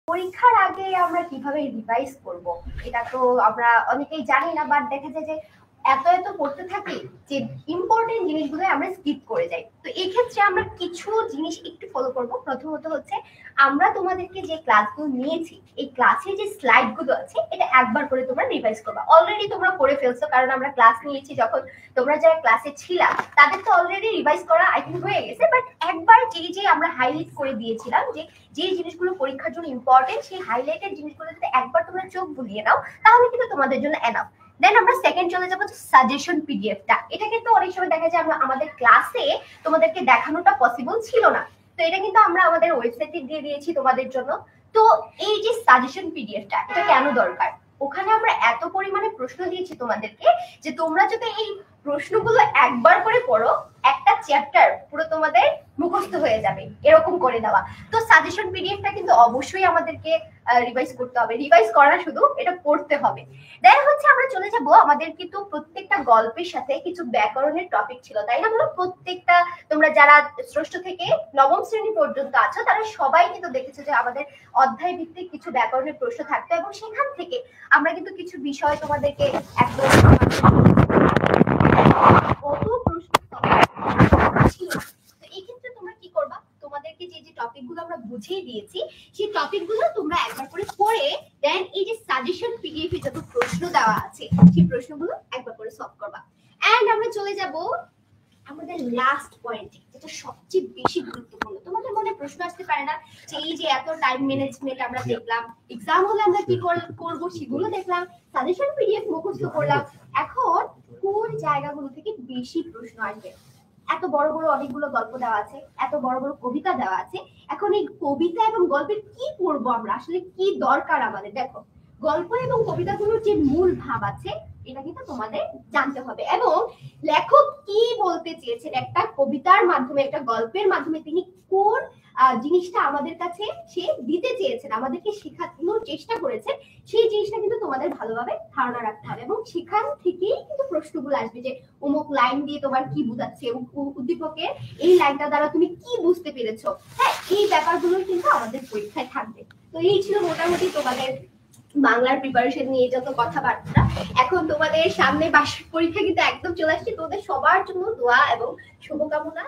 পরীক্ষার আগে আমরা কিভাবে রিভাইজ করব এটা তো আমরা অনেকেই জানি না, বাট দেখা যায় যে এত এত পড়তে থাকি যে ইম্পর্টেন্ট জিনিসগুলো আমরা স্কিপ করে যাই। তো এই ক্ষেত্রে আমরা কিছু জিনিস একটু ফলো করব। প্রথমত হচ্ছে আমরা তোমাদেরকে যে ক্লাসগুলো নিয়েছি এই ক্লাসে যে স্লাইড গুলো আছে এটা একবার করে তোমরা রিভাইজ করবা। অলরেডি তোমরা করে ফেলছো কারণ আমরা ক্লাস নিয়েছি যখন তোমরা যারা ক্লাসে ছিলা তাদের তো অলরেডি রিভাইজ করা আই থিঙ্ক হয়ে গেছে, বাট একবার যে আমরা হাইলাইট করে দিয়েছিলাম যে যে জিনিসগুলো পরীক্ষার জন্য ইম্পর্টেন্ট সেই হাইলাইটেড জিনিসগুলো যদি একবার তোমরা চোখ বুলিয়ে নাও তাহলে কিন্তু তোমাদের জন্য এনাফ। দেন আমরা সেকেন্ড চলে যাবো সাজেশন পিডিএফটা। এটা কিন্তু অনেক সময় দেখা যায় আমরা আমাদের ক্লাসে তোমাদেরকে দেখানোটা পসিবল ছিল না, তো এটা কিন্তু আমরা আমাদের ওয়েবসাইটে দিয়ে দিয়েছি তোমাদের জন্য। তো এই যে সাজেশন পিডিএফটা এটা কেন দরকার, ওখানে আমরা এত পরিমাণে প্রশ্ন দিয়েছি তোমাদেরকে যে তোমরা যদি এই প্রশ্নগুলো একবার করে পড়ো একটা চ্যাপ্টার পুরো তোমাদের মুখস্থ হয়ে যাবে, এরকম করে দেওয়া। তো সাজেশন পিডিএফটা কিন্তু অবশ্যই আমাদেরকে রিভাইজ করতে হবে, রিভাইজ করা শুধু এটা পড়তে হবে। দেন হচ্ছে আমরা চলে যাব, আমাদের কিন্তু প্রত্যেকটা গল্পের সাথে কিছু ব্যাকরণের টপিক ছিল, তাই না বলো? প্রত্যেকটা তোমরা যারা ষষ্ঠ থেকে নবম শ্রেণী পর্যন্ত আছো তারা সবাই কিন্তু দেখেছো যে আমাদের অধ্যায় ভিত্তিক কিছু ব্যাকরণের প্রশ্ন থাকতো এবং সেখান থেকে আমরা কিন্তু কিছু বিষয় তোমাদেরকে একদম কত প্রশ্ন ছিল। তো এই ক্ষেত্রে তোমরা কি করবা, তোমাদেরকে যে যে টপিকগুলো আমরা বুঝিয়ে দিয়েছি সেই টপিকগুলো তোমরা একবার করে পড়ে দেন এই যে সাজেশন পিডিএফ এ যত প্রশ্ন দেওয়া আছে সেই প্রশ্নগুলো একবার করে সলভ করবা। এন্ড আমরা চলে যাব আমাদের লাস্ট পয়েন্টে, যেটা সবচেয়ে বেশি গুরুত্বপূর্ণ। তোমাদের মনে প্রশ্ন আসতে পারে না যে এই যে এত টাইম ম্যানেজমেন্ট আমরা দেখলাম, এক্সাম হলে আমরা কি করব সেগুলো দেখলাম, সাজেশন পিডিএফ মুখস্থ করলাম, এখন কোন জায়গাগুলো থেকে বেশি প্রশ্ন আসবে? এত বড় বড় অনেকগুলো গল্প দেওয়া আছে, এত বড় বড় কবিতা দেওয়া আছে, এখন এই কবিতা এবং গল্পের কি পড়বো আমরা, আসলে কি দরকার আমাদের? দেখো, গল্প এবং কবিতাগুলোর যে মূল ভাব আছে এটা কিন্তু তোমাদের জানতে হবে, এবং লেখক কি বলতে চেয়েছেন একটা কবিতার মাধ্যমে, একটা গল্পের মাধ্যমে তিনি কোন জিনিসটা আমাদের কাছে সে দিতে চেয়েছেন, আমাদেরকে শেখানোর চেষ্টা করেছেন, সেই জিনিসটা কিন্তু তোমাদের ভালোভাবে ধারণা রাখতে হবে। এবং সেখান থেকেই কিন্তু প্রশ্নগুলো আসবে যে অমুক লাইন দিয়ে তোমার কি বোঝাচ্ছে, উদ্দীপকের এই লাইনটা দ্বারা তুমি কি বুঝতে পেরেছো। হ্যাঁ, এই ব্যাপারগুলো কিন্তু আমাদের পরীক্ষায় থাকবে। তো এই ছিল মোটামুটি তোমাদের বাংলার প্রিপারেশন নিয়ে যত কথাবার্তা। এখন তোমাদের সামনে বার্ষিক পরীক্ষা কিন্তু একদম চলে আসছে, তোমাদের সবার জন্য দোয়া এবং শুভকামনা।